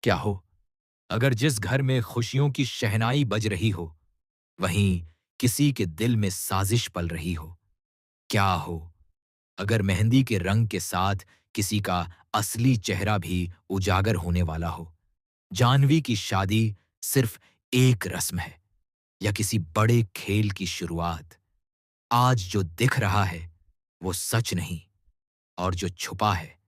क्या हो अगर जिस घर में खुशियों की शहनाई बज रही हो, वहीं किसी के दिल में साजिश पल रही हो? क्या हो अगर मेहंदी के रंग के साथ किसी का असली चेहरा भी उजागर होने वाला हो? जानवी की शादी सिर्फ एक रस्म है या किसी बड़े खेल की शुरुआत? आज जो दिख रहा है वो सच नहीं, और जो छुपा है,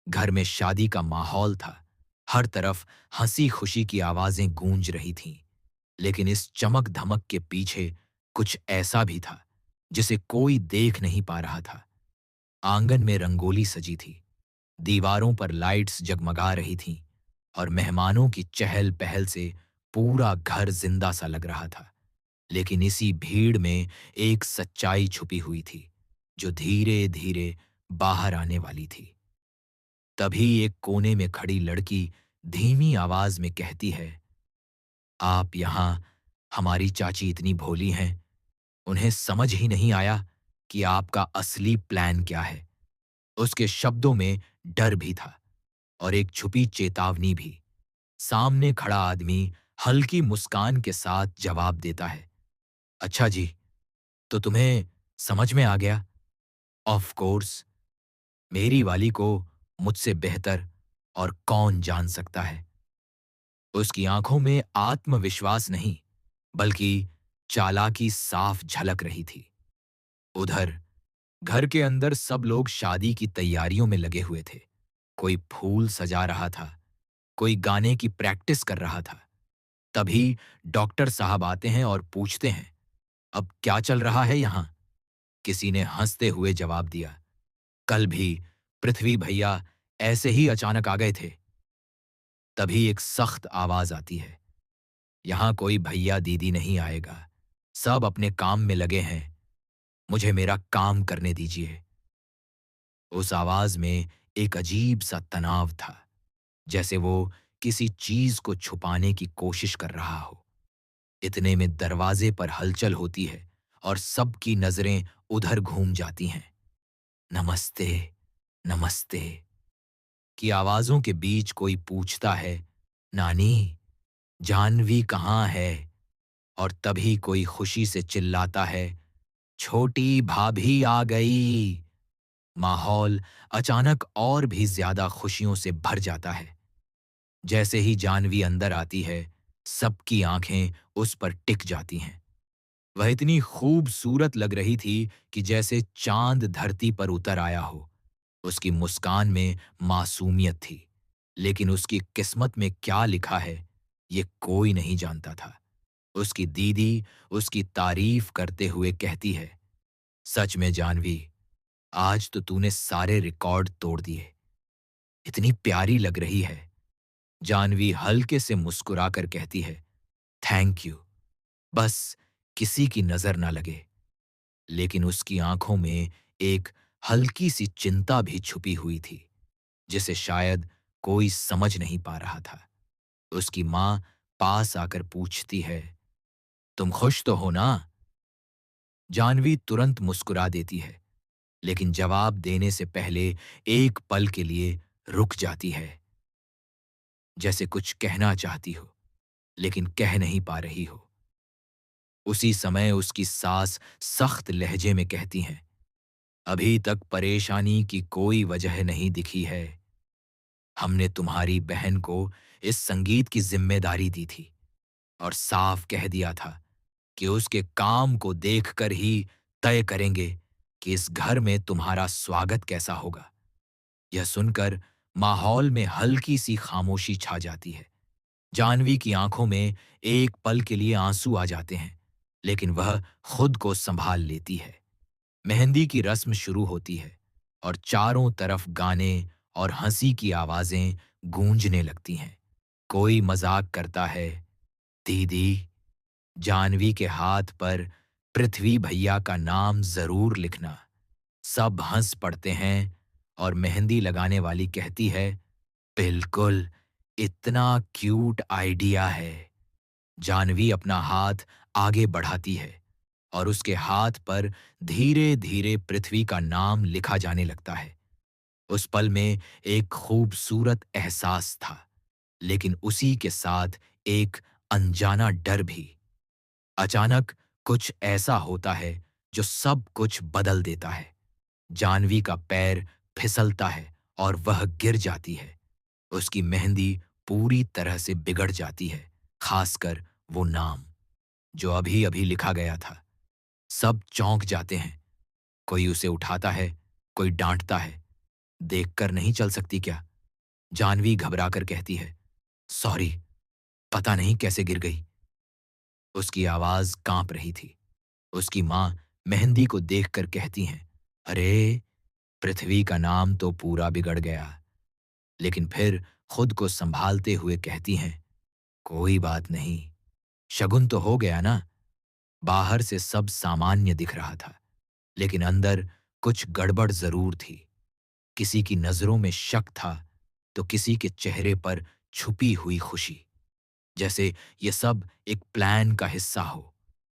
घर में शादी का माहौल था। हर तरफ हंसी खुशी की आवाजें गूंज रही थीं, लेकिन इस चमक धमक के पीछे कुछ ऐसा भी था जिसे कोई देख नहीं पा रहा था। आंगन में रंगोली सजी थी, दीवारों पर लाइट्स जगमगा रही थीं, और मेहमानों की चहल पहल से पूरा घर जिंदा सा लग रहा था। लेकिन इसी भीड़ में एक सच्चाई छुपी हुई थी, जो धीरे धीरे बाहर आने वाली थी। तभी एक कोने में खड़ी लड़की धीमी आवाज में कहती है, आप यहां? हमारी चाची इतनी भोली हैं, उन्हें समझ ही नहीं आया कि आपका असली प्लान क्या है। उसके शब्दों में डर भी था और एक छुपी चेतावनी भी। सामने खड़ा आदमी हल्की मुस्कान के साथ जवाब देता है, अच्छा जी, तो तुम्हें समझ में आ गया। ऑफ कोर्स, मेरी वाली को मुझसे बेहतर और कौन जान सकता है। उसकी आंखों में आत्मविश्वास नहीं, बल्कि चालाकी साफ झलक रही थी। उधर घर के अंदर सब लोग शादी की तैयारियों में लगे हुए थे। कोई फूल सजा रहा था, कोई गाने की प्रैक्टिस कर रहा था। तभी डॉक्टर साहब आते हैं और पूछते हैं, अब क्या चल रहा है यहां? किसी ने हंसते हुए जवाब दिया, कल भी पृथ्वी भैया ऐसे ही अचानक आ गए थे। तभी एक सख्त आवाज आती है, यहां कोई भैया दीदी नहीं आएगा, सब अपने काम में लगे हैं, मुझे मेरा काम करने दीजिए। उस आवाज में एक अजीब सा तनाव था, जैसे वो किसी चीज को छुपाने की कोशिश कर रहा हो। इतने में दरवाजे पर हलचल होती है और सबकी नजरें उधर घूम जाती हैं। नमस्ते, नमस्ते की आवाजों के बीच कोई पूछता है, नानी, जानवी कहाँ है? और तभी कोई खुशी से चिल्लाता है, छोटी भाभी आ गई। माहौल अचानक और भी ज्यादा खुशियों से भर जाता है। जैसे ही जानवी अंदर आती है, सबकी आंखें उस पर टिक जाती हैं। वह इतनी खूबसूरत लग रही थी कि जैसे चांद धरती पर उतर आया हो। उसकी मुस्कान में मासूमियत थी, लेकिन उसकी किस्मत में क्या लिखा है, ये कोई नहीं जानता था। उसकी दीदी उसकी तारीफ करते हुए कहती है, सच में जानवी, आज तो तूने सारे रिकॉर्ड तोड़ दिए। इतनी प्यारी लग रही है। जानवी हल्के से मुस्कुराकर कहती है, थैंक यू, बस किसी की नजर ना लगे। लेकिन उसकी आंखों में एक हल्की सी चिंता भी छुपी हुई थी, जिसे शायद कोई समझ नहीं पा रहा था। उसकी मां पास आकर पूछती है, तुम खुश तो हो ना? जानवी तुरंत मुस्कुरा देती है, लेकिन जवाब देने से पहले एक पल के लिए रुक जाती है, जैसे कुछ कहना चाहती हो लेकिन कह नहीं पा रही हो। उसी समय उसकी सास सख्त लहजे में कहती हैं, अभी तक परेशानी की कोई वजह नहीं दिखी है। हमने तुम्हारी बहन को इस संगीत की जिम्मेदारी दी थी और साफ कह दिया था कि उसके काम को देखकर ही तय करेंगे कि इस घर में तुम्हारा स्वागत कैसा होगा। यह सुनकर माहौल में हल्की सी खामोशी छा जाती है। जानवी की आंखों में एक पल के लिए आंसू आ जाते हैं, लेकिन वह खुद को संभाल लेती है। मेहंदी की रस्म शुरू होती है और चारों तरफ गाने और हंसी की आवाजें गूंजने लगती हैं। कोई मजाक करता है, दीदी, जानवी के हाथ पर पृथ्वी भैया का नाम जरूर लिखना। सब हंस पड़ते हैं और मेहंदी लगाने वाली कहती है, बिल्कुल, इतना क्यूट आइडिया है। जानवी अपना हाथ आगे बढ़ाती है और उसके हाथ पर धीरे धीरे पृथ्वी का नाम लिखा जाने लगता है। उस पल में एक खूबसूरत एहसास था। लेकिन उसी के साथ एक अनजाना डर भी। अचानक कुछ ऐसा होता है जो सब कुछ बदल देता है। जानवी का पैर फिसलता है और वह गिर जाती है। उसकी मेहंदी पूरी तरह से बिगड़ जाती है, खासकर वो नाम जो अभी-अभी लिखा गया था। सब चौंक जाते हैं। कोई उसे उठाता है, कोई डांटता है। देखकर नहीं चल सकती क्या? जानवी घबराकर कहती है, सॉरी, पता नहीं कैसे गिर गई। उसकी आवाज कांप रही थी। उसकी माँ मेहंदी को देखकर कहती हैं, अरे, पृथ्वी का नाम तो पूरा बिगड़ गया। लेकिन फिर खुद को संभालते हुए कहती हैं, कोई बात नहीं, शगुन तो हो गया ना। बाहर से सब सामान्य दिख रहा था, लेकिन अंदर कुछ गड़बड़ जरूर थी। किसी की नजरों में शक था, तो किसी के चेहरे पर छुपी हुई खुशी, जैसे ये सब एक प्लान का हिस्सा हो।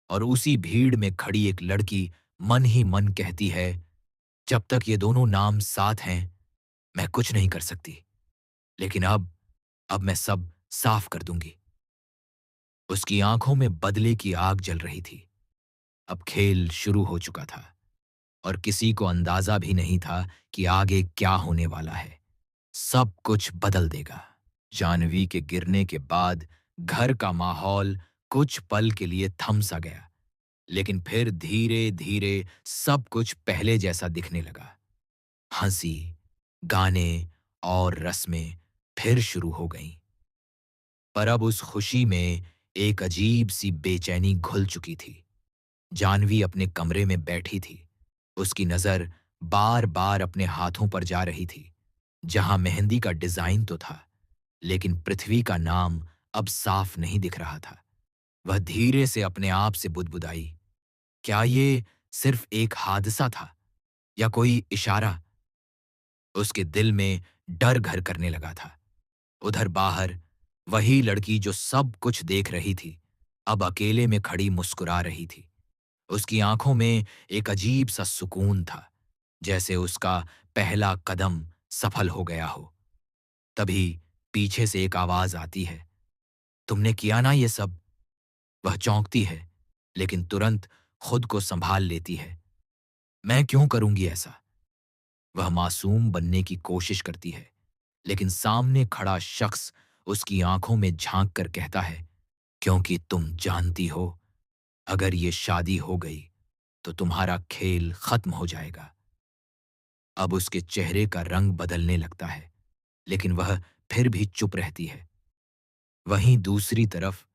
और उसी भीड़ में खड़ी एक लड़की मन ही मन कहती है, जब तक ये दोनों नाम साथ हैं, मैं कुछ नहीं कर सकती। लेकिन अब मैं सब साफ कर दूंगी। उसकी आंखों में बदले की आग जल रही थी। अब खेल शुरू हो चुका था और किसी को अंदाजा भी नहीं था कि आगे क्या होने वाला है। सब कुछ बदल देगा। जानवी के गिरने के बाद घर का माहौल कुछ पल के लिए थम सा गया, लेकिन फिर धीरे धीरे सब कुछ पहले जैसा दिखने लगा। हंसी, गाने और रस्में फिर शुरू हो गईं। पर अब उस खुशी में एक अजीब सी बेचैनी घुल चुकी थी। जानवी अपने कमरे में बैठी थी। उसकी नजर बार बार अपने हाथों पर जा रही थी, जहां मेहंदी का डिजाइन तो था, लेकिन पृथ्वी का नाम अब साफ नहीं दिख रहा था। वह धीरे से अपने आप से बुदबुदाई, क्या ये सिर्फ एक हादसा था या कोई इशारा? उसके दिल में डर घर करने लगा था। उधर बाहर वही लड़की जो सब कुछ देख रही थी, अब अकेले में खड़ी मुस्कुरा रही थी। उसकी आंखों में एक अजीब सा सुकून था, जैसे उसका पहला कदम सफल हो गया हो। तभी पीछे से एक आवाज आती है, तुमने किया ना ये सब? वह चौंकती है, लेकिन तुरंत खुद को संभाल लेती है। मैं क्यों करूंगी ऐसा? वह मासूम बनने की कोशिश करती है, लेकिन सामने खड़ा शख्स उसकी आंखों में झांक कर कहता है, क्योंकि तुम जानती हो, अगर ये शादी हो गई तो तुम्हारा खेल खत्म हो जाएगा। अब उसके चेहरे का रंग बदलने लगता है, लेकिन वह फिर भी चुप रहती है। वहीं दूसरी तरफ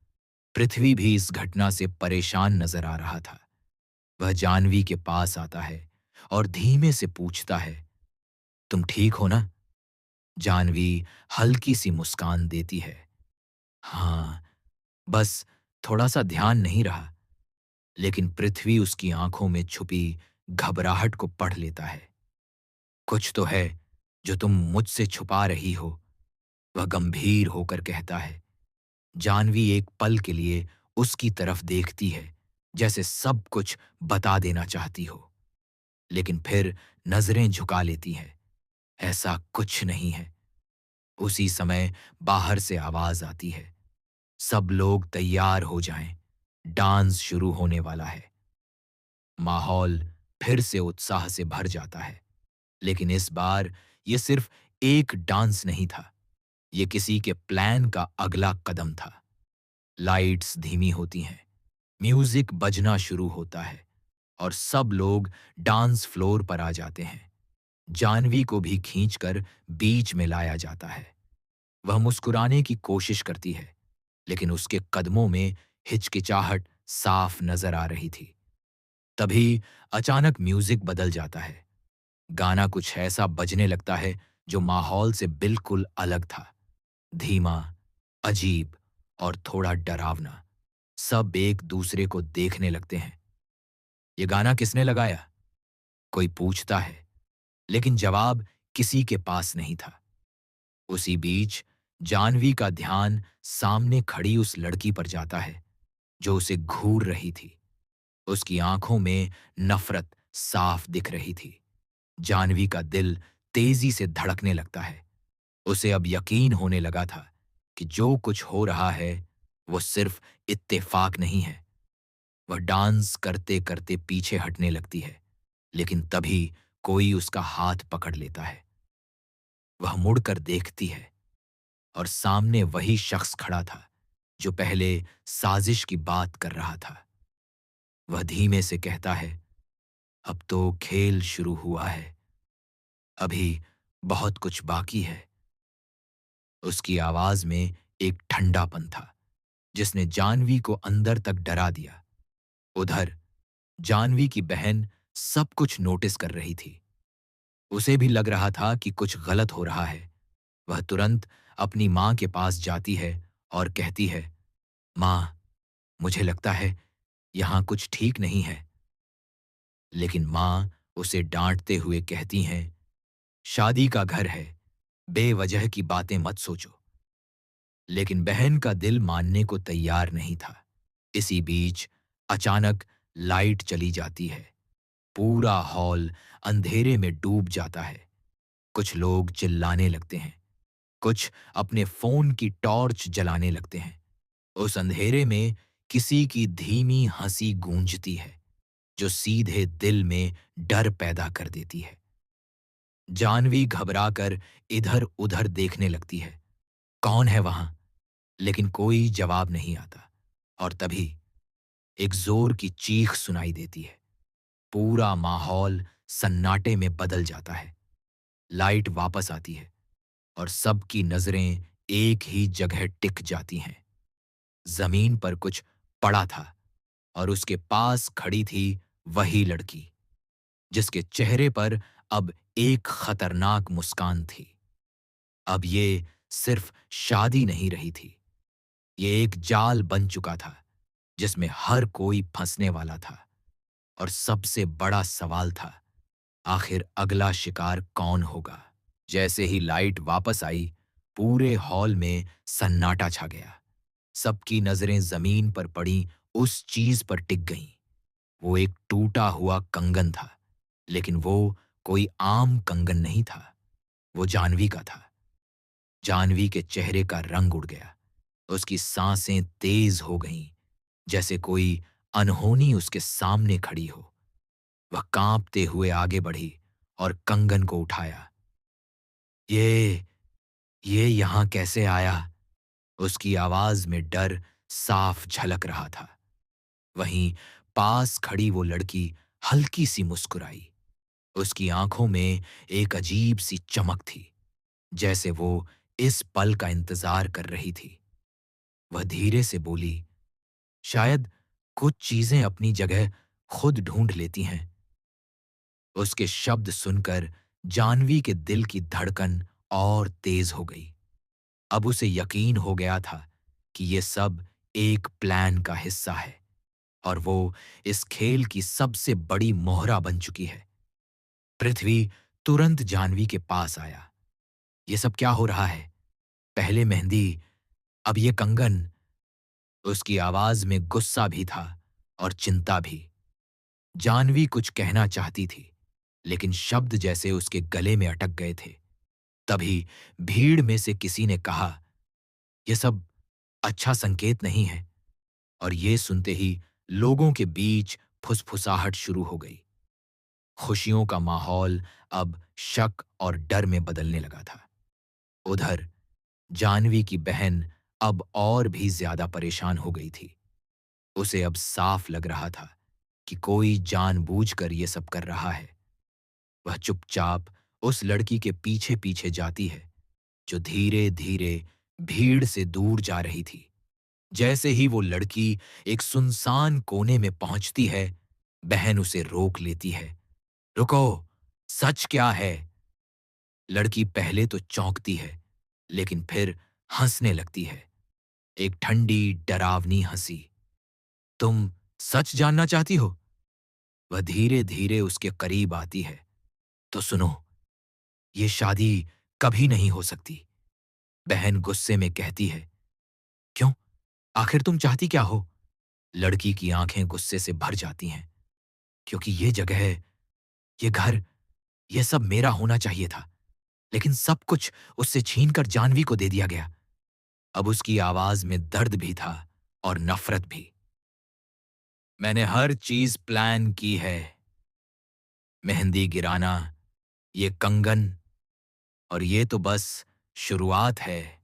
पृथ्वी भी इस घटना से परेशान नजर आ रहा था। वह जानवी के पास आता है और धीमे से पूछता है, तुम ठीक हो ना? जानवी हल्की सी मुस्कान देती है, हाँ, बस थोड़ा सा ध्यान नहीं रहा। लेकिन पृथ्वी उसकी आंखों में छुपी घबराहट को पढ़ लेता है। कुछ तो है जो तुम मुझसे छुपा रही हो, वह गंभीर होकर कहता है। जानवी एक पल के लिए उसकी तरफ देखती है, जैसे सब कुछ बता देना चाहती हो, लेकिन फिर नजरें झुका लेती है। ऐसा कुछ नहीं है। उसी समय बाहर से आवाज आती है, सब लोग तैयार हो जाएं, डांस शुरू होने वाला है। माहौल फिर से उत्साह से भर जाता है, लेकिन इस बार ये सिर्फ एक डांस नहीं था, ये किसी के प्लान का अगला कदम था। लाइट्स धीमी होती हैं, म्यूजिक बजना शुरू होता है और सब लोग डांस फ्लोर पर आ जाते हैं। जानवी को भी खींचकर बीच में लाया जाता है। वह मुस्कुराने की कोशिश करती है, लेकिन उसके कदमों में हिचकिचाहट साफ नजर आ रही थी। तभी अचानक म्यूजिक बदल जाता है। गाना कुछ ऐसा बजने लगता है जो माहौल से बिल्कुल अलग था। धीमा, अजीब और थोड़ा डरावना। सब एक दूसरे को देखने लगते हैं। ये गाना किसने लगाया? कोई पूछता है, लेकिन जवाब किसी के पास नहीं था। उसी बीच जानवी का ध्यान सामने खड़ी उस लड़की पर जाता है जो उसे घूर रही थी। उसकी आंखों में नफरत साफ दिख रही थी। जानवी का दिल तेजी से धड़कने लगता है। उसे अब यकीन होने लगा था कि जो कुछ हो रहा है वो सिर्फ इत्तेफाक नहीं है। वह डांस करते करते पीछे हटने लगती है, लेकिन तभी कोई उसका हाथ पकड़ लेता है। वह मुड़कर देखती है और सामने वही शख्स खड़ा था जो पहले साजिश की बात कर रहा था। वह धीमे से कहता है, अब तो खेल शुरू हुआ है, अभी बहुत कुछ बाकी है। उसकी आवाज में एक ठंडापन था जिसने जानवी को अंदर तक डरा दिया। उधर जानवी की बहन सब कुछ नोटिस कर रही थी। उसे भी लग रहा था कि कुछ गलत हो रहा है। वह तुरंत अपनी माँ के पास जाती है और कहती है, माँ, मुझे लगता है यहाँ कुछ ठीक नहीं है। लेकिन माँ उसे डांटते हुए कहती हैं, शादी का घर है, बेवजह की बातें मत सोचो। लेकिन बहन का दिल मानने को तैयार नहीं था। इसी बीच अचानक लाइट चली जाती है। पूरा हॉल अंधेरे में डूब जाता है। कुछ लोग चिल्लाने लगते हैं, कुछ अपने फोन की टॉर्च जलाने लगते हैं। उस अंधेरे में किसी की धीमी हंसी गूंजती है जो सीधे दिल में डर पैदा कर देती है। जानवी घबराकर इधर उधर देखने लगती है, कौन है वहां? लेकिन कोई जवाब नहीं आता। और तभी एक जोर की चीख सुनाई देती है। पूरा माहौल सन्नाटे में बदल जाता है। लाइट वापस आती है और सबकी नजरें एक ही जगह टिक जाती हैं। जमीन पर कुछ पड़ा था और उसके पास खड़ी थी वही लड़की जिसके चेहरे पर अब एक खतरनाक मुस्कान थी। अब ये सिर्फ शादी नहीं रही थी, ये एक जाल बन चुका था जिसमें हर कोई फंसने वाला था। और सबसे बड़ा सवाल था, आखिर अगला शिकार कौन होगा? जैसे ही लाइट वापस आई, पूरे हॉल में सन्नाटा छा गया। सबकी नजरें जमीन पर पड़ी उस चीज पर टिक गईं। वो एक टूटा हुआ कंगन था, लेकिन वो कोई आम कंगन नहीं था, वो जानवी का था। जानवी के चेहरे का रंग उड़ गया, उसकी सांसें तेज हो गईं, जैसे कोई अनहोनी उसके सामने खड़ी हो। वह कांपते हुए आगे बढ़ी और कंगन को उठाया। ये ये यहां कैसे आया? उसकी आवाज में डर साफ झलक रहा था। वहीं पास खड़ी वो लड़की हल्की सी मुस्कुराई। उसकी आंखों में एक अजीब सी चमक थी, जैसे वो इस पल का इंतजार कर रही थी। वह धीरे से बोली, शायद कुछ चीजें अपनी जगह खुद ढूंढ लेती हैं। उसके शब्द सुनकर जानवी के दिल की धड़कन और तेज हो गई। अब उसे यकीन हो गया था कि ये सब एक प्लान का हिस्सा है और वो इस खेल की सबसे बड़ी मोहरा बन चुकी है। पृथ्वी तुरंत जानवी के पास आया। ये सब क्या हो रहा है? पहले मेहंदी, अब ये कंगन। उसकी आवाज में गुस्सा भी था और चिंता भी। जानवी कुछ कहना चाहती थी, लेकिन शब्द जैसे उसके गले में अटक गए थे। तभी भीड़ में से किसी ने कहा, यह सब अच्छा संकेत नहीं है। और ये सुनते ही लोगों के बीच फुसफुसाहट शुरू हो गई। खुशियों का माहौल अब शक और डर में बदलने लगा था। उधर जानवी की बहन अब और भी ज्यादा परेशान हो गई थी। उसे अब साफ लग रहा था कि कोई जानबूझकर ये सब कर रहा है। वह चुपचाप उस लड़की के पीछे पीछे जाती है जो धीरे धीरे भीड़ से दूर जा रही थी। जैसे ही वो लड़की एक सुनसान कोने में पहुंचती है, बहन उसे रोक लेती है। रुको, सच क्या है? लड़की पहले तो चौंकती है, लेकिन फिर हंसने लगती है, एक ठंडी डरावनी हंसी। तुम सच जानना चाहती हो? वह धीरे धीरे उसके करीब आती है। तो सुनो, ये शादी कभी नहीं हो सकती। बहन गुस्से में कहती है। क्यों? आखिर तुम चाहती क्या हो? लड़की की आंखें गुस्से से भर जाती हैं। क्योंकि ये जगह, ये घर, ये सब मेरा होना चाहिए था, लेकिन सब कुछ उससे छीनकर जानवी को दे दिया गया। अब उसकी आवाज में दर्द भी था और नफरत भी। मैंने हर चीज प्लान की है। मेहंदी गिराना, ये कंगन, और ये तो बस शुरुआत है।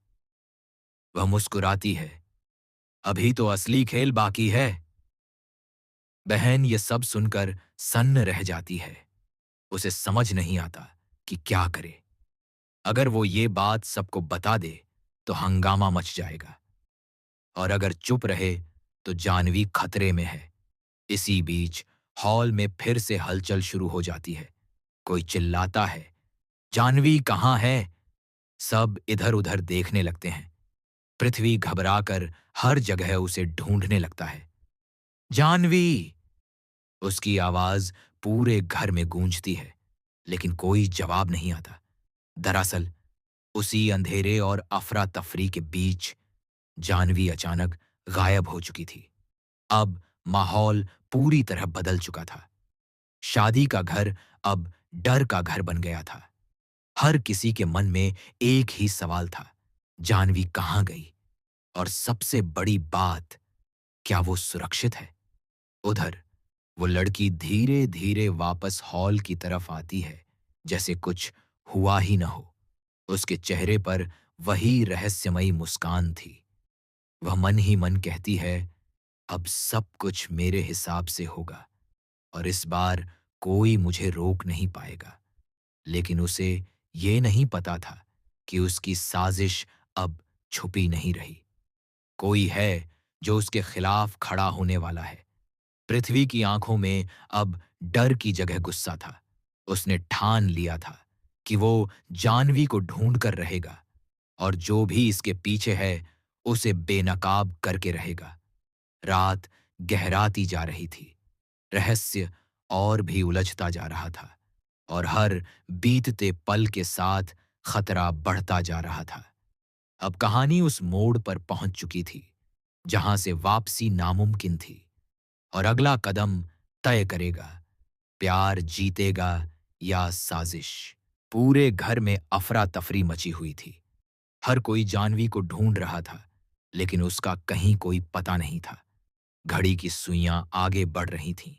वह मुस्कुराती है। अभी तो असली खेल बाकी है। बहन ये सब सुनकर सन्न रह जाती है। उसे समझ नहीं आता कि क्या करे। अगर वो ये बात सबको बता दे तो हंगामा मच जाएगा, और अगर चुप रहे तो जानवी खतरे में है। इसी बीच हॉल में फिर से हलचल शुरू हो जाती है। कोई चिल्लाता है, जानवी कहाँ है? सब इधर उधर देखने लगते हैं। पृथ्वी घबराकर हर जगह उसे ढूंढने लगता है। जानवी! उसकी आवाज पूरे घर में गूंजती है, लेकिन कोई जवाब नहीं आता। दरअसल उसी अंधेरे और अफरा तफरी के बीच जानवी अचानक गायब हो चुकी थी। अब माहौल पूरी तरह बदल चुका था। शादी का घर अब डर का घर बन गया था। हर किसी के मन में एक ही सवाल था, जानवी कहाँ गई? और सबसे बड़ी बात, क्या वो सुरक्षित है? उधर वो लड़की धीरे धीरे वापस हॉल की तरफ आती है, जैसे कुछ हुआ ही न हो। उसके चेहरे पर वही रहस्यमयी मुस्कान थी। वह मन ही मन कहती है, अब सब कुछ मेरे हिसाब से होगा और इस बार कोई मुझे रोक नहीं पाएगा। लेकिन उसे ये नहीं पता था कि उसकी साजिश अब छुपी नहीं रही। कोई है जो उसके खिलाफ खड़ा होने वाला है। पृथ्वी की आंखों में अब डर की जगह गुस्सा था। उसने ठान लिया था कि वो जानवी को ढूंढ कर रहेगा, और जो भी इसके पीछे है उसे बेनकाब करके रहेगा। रात गहराती जा रही थी। रहस्य और भी उलझता जा रहा था, और हर बीतते पल के साथ खतरा बढ़ता जा रहा था। अब कहानी उस मोड़ पर पहुंच चुकी थी जहां से वापसी नामुमकिन थी, और अगला कदम तय करेगा, प्यार जीतेगा या साजिश। पूरे घर में अफरा तफरी मची हुई थी। हर कोई जानवी को ढूंढ रहा था, लेकिन उसका कहीं कोई पता नहीं था। घड़ी की सुइयां आगे बढ़ रही थीं,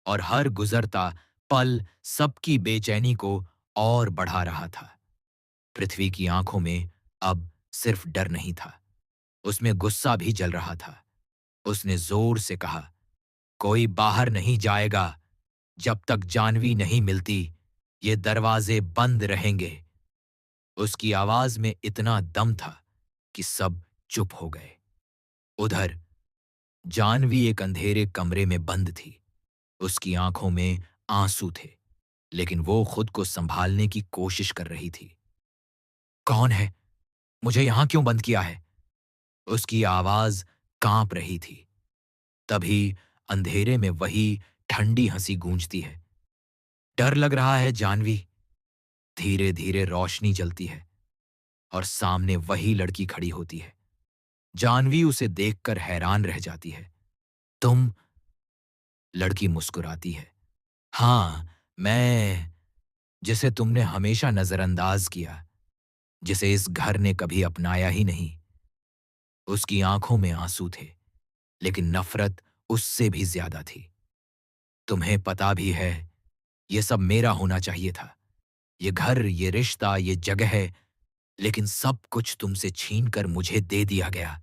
और हर गुजरता पल सबकी बेचैनी को और बढ़ा रहा था। पृथ्वी की आंखों में अब सिर्फ डर नहीं था, उसमें गुस्सा भी जल रहा था। उसने जोर से कहा, कोई बाहर नहीं जाएगा जब तक जानवी नहीं मिलती। ये दरवाजे बंद रहेंगे। उसकी आवाज में इतना दम था कि सब चुप हो गए। उधर जानवी एक अंधेरे कमरे में बंद थी। उसकी आंखों में आंसू थे, लेकिन वो खुद को संभालने की कोशिश कर रही थी। कौन है? मुझे यहां क्यों बंद किया है? उसकी आवाज कांप रही थी। तभी अंधेरे में वही ठंडी हंसी गूंजती है। डर लग रहा है जानवी? धीरे धीरे रोशनी जलती है, और सामने वही लड़की खड़ी होती है। जानवी उसे देखकर हैरान रह जाती है। तुम? लड़की मुस्कुराती है। हाँ, मैं, जिसे तुमने हमेशा नजरअंदाज किया, जिसे इस घर ने कभी अपनाया ही नहीं। उसकी आंखों में आंसू थे, लेकिन नफरत उससे भी ज्यादा थी। तुम्हें पता भी है, ये सब मेरा होना चाहिए था। ये घर, ये रिश्ता, ये जगह, लेकिन सब कुछ तुमसे छीनकर मुझे दे दिया गया।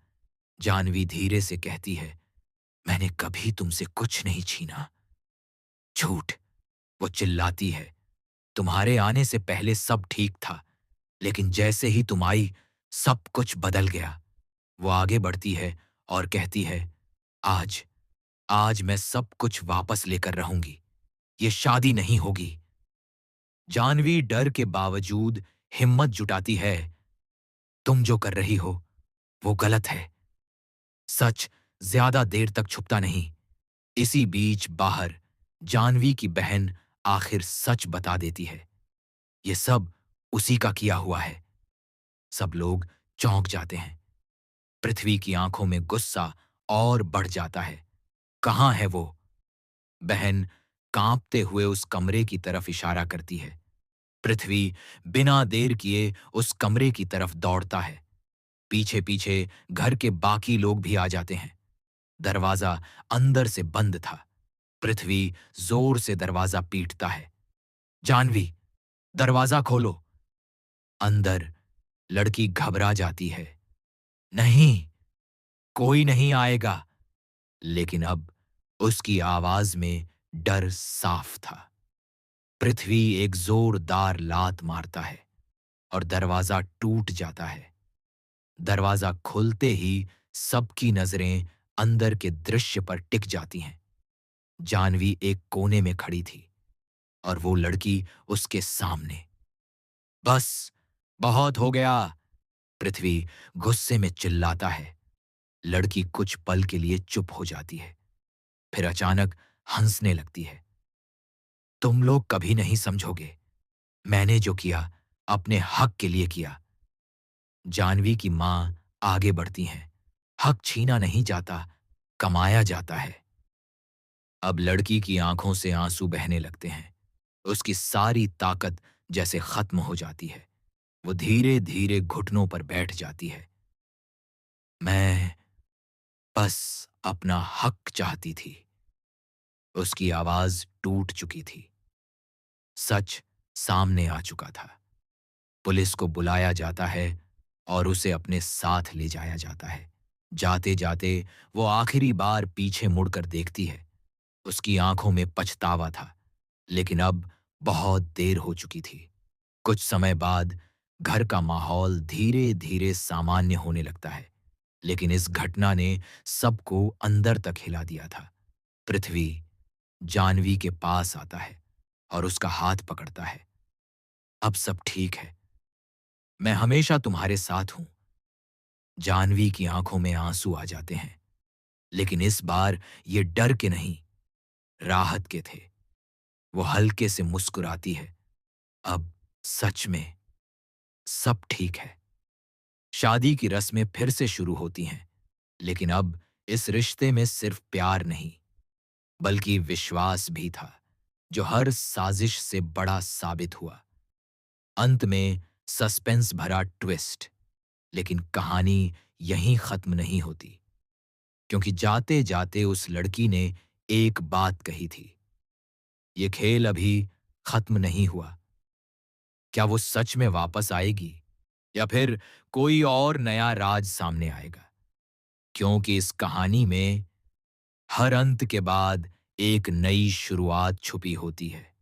जानवी धीरे से कहती है, मैंने कभी तुमसे कुछ नहीं छीना। झूठ! वो चिल्लाती है, तुम्हारे आने से पहले सब ठीक था, लेकिन जैसे ही तुम आई सब कुछ बदल गया। वो आगे बढ़ती है और कहती है, आज आज मैं सब कुछ वापस लेकर रहूंगी। ये शादी नहीं होगी। जानवी डर के बावजूद हिम्मत जुटाती है, तुम जो कर रही हो वो गलत है। सच ज्यादा देर तक छुपता नहीं। इसी बीच बाहर जानवी की बहन आखिर सच बता देती है, ये सब उसी का किया हुआ है। सब लोग चौंक जाते हैं। पृथ्वी की आंखों में गुस्सा और बढ़ जाता है। कहाँ है वो? बहन कांपते हुए उस कमरे की तरफ इशारा करती है। पृथ्वी बिना देर किए उस कमरे की तरफ दौड़ता है। पीछे पीछे घर के बाकी लोग भी आ जाते हैं। दरवाजा अंदर से बंद था। पृथ्वी जोर से दरवाजा पीटता है। जानवी, दरवाजा खोलो। अंदर लड़की घबरा जाती है। नहीं, कोई नहीं आएगा। लेकिन अब उसकी आवाज में डर साफ था। पृथ्वी एक जोरदार लात मारता है और दरवाजा टूट जाता है। दरवाजा खुलते ही सबकी नजरें अंदर के दृश्य पर टिक जाती हैं। जानवी एक कोने में खड़ी थी और वो लड़की उसके सामने। बस, बहुत हो गया, पृथ्वी गुस्से में चिल्लाता है। लड़की कुछ पल के लिए चुप हो जाती है, फिर अचानक हंसने लगती है। तुम लोग कभी नहीं समझोगे। मैंने जो किया अपने हक के लिए किया। जानवी की मां आगे बढ़ती हैं। हक छीना नहीं जाता, कमाया जाता है। अब लड़की की आंखों से आंसू बहने लगते हैं। उसकी सारी ताकत जैसे खत्म हो जाती है। वो धीरे धीरे घुटनों पर बैठ जाती है। मैं बस अपना हक चाहती थी। उसकी आवाज टूट चुकी थी। सच सामने आ चुका था। पुलिस को बुलाया जाता है और उसे अपने साथ ले जाया जाता है। जाते जाते वो आखिरी बार पीछे मुड़कर देखती है। उसकी आंखों में पछतावा था, लेकिन अब बहुत देर हो चुकी थी। कुछ समय बाद घर का माहौल धीरे धीरे सामान्य होने लगता है, लेकिन इस घटना ने सबको अंदर तक हिला दिया था। पृथ्वी जानवी के पास आता है और उसका हाथ पकड़ता है। अब सब ठीक है, मैं हमेशा तुम्हारे साथ हूं। जानवी की आंखों में आंसू आ जाते हैं, लेकिन इस बार ये डर के नहीं, राहत के थे। वो हल्के से मुस्कुराती है। अब सच में सब ठीक है। शादी की रस्में फिर से शुरू होती हैं, लेकिन अब इस रिश्ते में सिर्फ प्यार नहीं, बल्कि विश्वास भी था, जो हर साजिश से बड़ा साबित हुआ। अंत में सस्पेंस भरा ट्विस्ट, लेकिन कहानी यहीं खत्म नहीं होती, क्योंकि जाते जाते उस लड़की ने एक बात कही थी। ये खेल अभी खत्म नहीं हुआ। क्या वो सच में वापस आएगी, या फिर कोई और नया राज सामने आएगा? क्योंकि इस कहानी में हर अंत के बाद एक नई शुरुआत छुपी होती है।